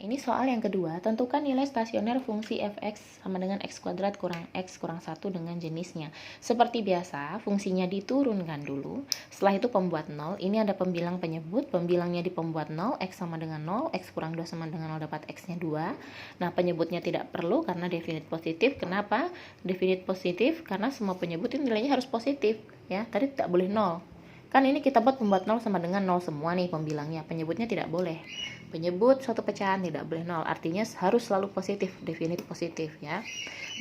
ini soal yang kedua. Tentukan nilai stasioner fungsi fx sama dengan x kuadrat kurang x kurang 1 dengan jenisnya. Seperti biasa, fungsinya diturunkan dulu. Setelah itu pembuat 0. Ini ada pembilang penyebut. Pembilangnya di pembuat 0. X sama dengan 0. X kurang 2 sama dengan 0 dapat x-nya 2. Nah, penyebutnya tidak perlu karena definite positif. Kenapa? Definite positif karena semua penyebut ini nilainya harus positif. Ya, tadi tidak boleh 0. Kan ini kita buat pembuat 0 sama dengan 0 semua nih pembilangnya. Penyebutnya tidak boleh. Penyebut suatu pecahan tidak boleh 0. Artinya harus selalu positif, definite positif ya.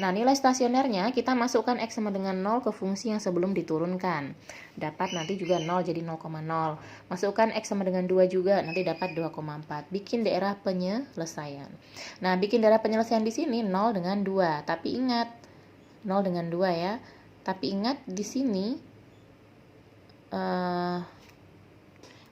Nah, nilai stasionernya kita masukkan X sama dengan 0 ke fungsi yang sebelum diturunkan. Dapat nanti juga 0 jadi 0,0. Masukkan X sama dengan 2 juga, nanti dapat 2,4. Bikin daerah penyelesaian. Nah, bikin daerah penyelesaian di sini 0 dengan 2. Tapi ingat, 0 dengan 2 ya. Tapi ingat di sini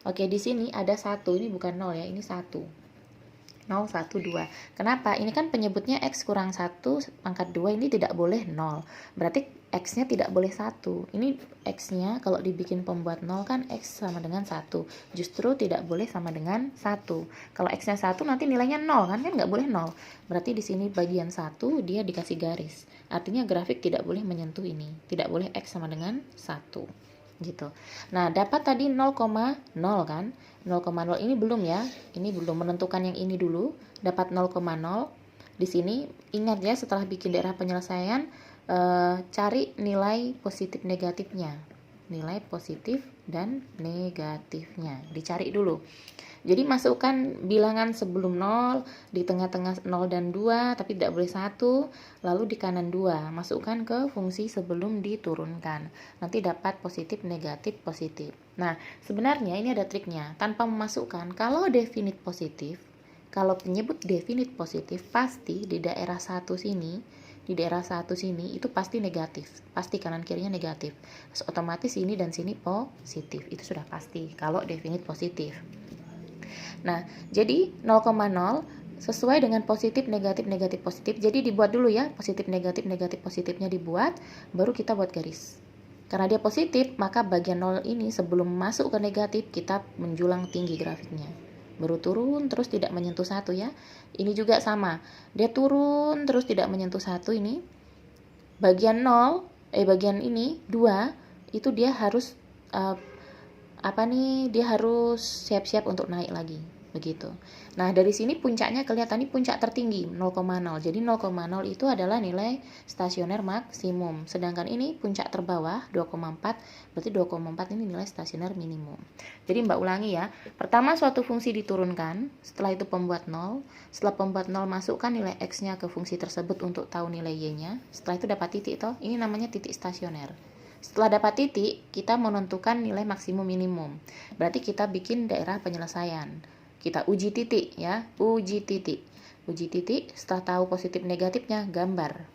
oke, di sini ada 1, ini bukan 0 ya, ini 1. 0, 1, 2. Kenapa? Ini kan penyebutnya X kurang 1 pangkat 2, ini tidak boleh 0. Berarti X-nya tidak boleh 1. Ini X-nya kalau dibikin pembuat 0 kan X sama dengan 1. Justru tidak boleh sama dengan 1. Kalau X-nya 1 nanti nilainya 0 kan nggak boleh 0. Berarti di sini bagian 1 dia dikasih garis. Artinya grafik tidak boleh menyentuh ini. Tidak boleh X sama dengan 1. Gitu. Nah, dapat tadi 0,0 kan? 0,0 ini belum ya. Ini belum, menentukan yang ini dulu. Dapat 0,0. Di sini ingat ya, setelah bikin daerah penyelesaian cari nilai positif negatifnya. Nilai positif dan negatifnya dicari dulu. Jadi masukkan bilangan sebelum 0, di tengah-tengah 0 dan 2, tapi tidak boleh 1, lalu di kanan 2. Masukkan ke fungsi sebelum diturunkan. Nanti dapat positif, negatif, positif. Nah, sebenarnya ini ada triknya. Tanpa memasukkan, kalau definite positif, kalau penyebut definite positif, pasti di daerah 1 sini, itu pasti negatif. Pasti kanan kirinya negatif. Otomatis ini dan sini positif. Itu sudah pasti kalau definite positif. Nah, jadi 0,0 sesuai dengan positif, negatif, negatif, positif. Jadi dibuat dulu ya, positif, negatif, negatif, positifnya dibuat, baru kita buat garis. Karena dia positif, maka bagian 0 ini sebelum masuk ke negatif, kita menjulang tinggi grafiknya. Baru turun terus tidak menyentuh 1 ya. Ini juga sama. Dia turun terus tidak menyentuh 1 ini. Bagian 0, bagian ini 2, itu dia harus dia harus siap-siap untuk naik lagi begitu. Nah, dari sini puncaknya kelihatan, ini puncak tertinggi 0,0. Jadi 0,0 itu adalah nilai stasioner maksimum. Sedangkan ini puncak terbawah 2,4, berarti 2,4 ini nilai stasioner minimum. Jadi Mbak ulangi ya. Pertama suatu fungsi diturunkan, setelah itu pembuat 0. Setelah pembuat 0 masukkan nilai X-nya ke fungsi tersebut untuk tahu nilai Y-nya. Setelah itu dapat titik toh. Ini namanya titik stasioner. Setelah dapat titik, kita menentukan nilai maksimum minimum. Berarti kita bikin daerah penyelesaian. Kita uji titik ya, uji titik. Uji titik, setelah tahu positif negatifnya, gambar.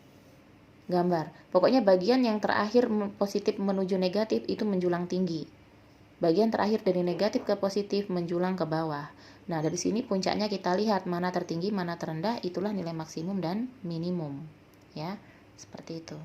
Pokoknya bagian yang terakhir positif menuju negatif itu menjulang tinggi. Bagian terakhir dari negatif ke positif menjulang ke bawah. Nah, dari sini puncaknya kita lihat mana tertinggi, mana terendah, itulah nilai maksimum dan minimum. Ya, seperti itu.